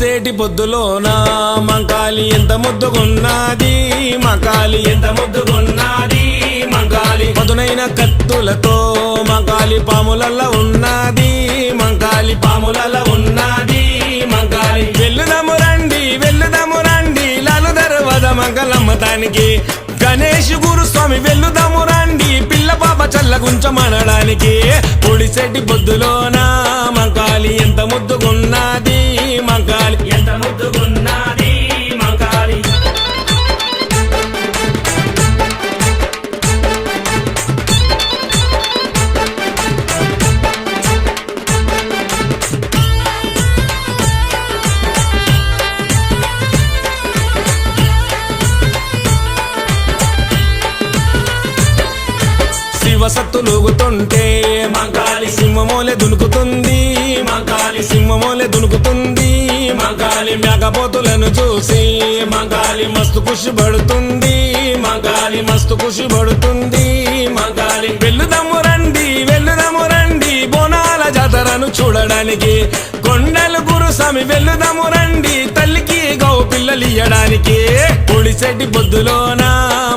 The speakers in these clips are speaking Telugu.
పొడిసేటి పొద్దులోన మంకాలి ఎంత ముద్దుగున్నది, మంకాలి ఎంత ముద్దుగున్నది, మంకాలి పదునైన కత్తులతో మంకాలి పాములల్ల ఉన్నది, మంకాలి పాములల్ల ఉన్నది, మంకాలి వెల్లుదము రండి లాలు దర్వాజ మంగళమ్మతానికి, గణేష్ గురుస్వామి వెల్లుదము రండి పిల్ల పాప చల్లగుంచమనడానికి. పొడిసేటి పొద్దులోన మంకాలి ఎంత ముద్దుగున్నది, మంకాలి ఎంత ముద్దుగున్నది, మంకాలి శివసత్తులుగుతుంటే మంకాలి సింహమోలే దునుకుతుంది, మంకాలి సింహమోలే దునుకుతుంది, మంకాలి మేకపోతులను చూసి మంకాలి మస్తు ఖుషి పడుతుంది, మంకాలి మస్తు ఖుషి పడుతుంది, మంకాలి వెల్లుదము రండి బోనాల జాతరను చూడడానికి, కొండలు గురుస్వామి వెల్లుదము రండి తల్లికి గౌ పిల్లలియ్యడానికి. పొడిసేటి పొద్దులోన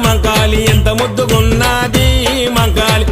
మంకాలి ఎంత ముద్దుగున్నది, మంకాలి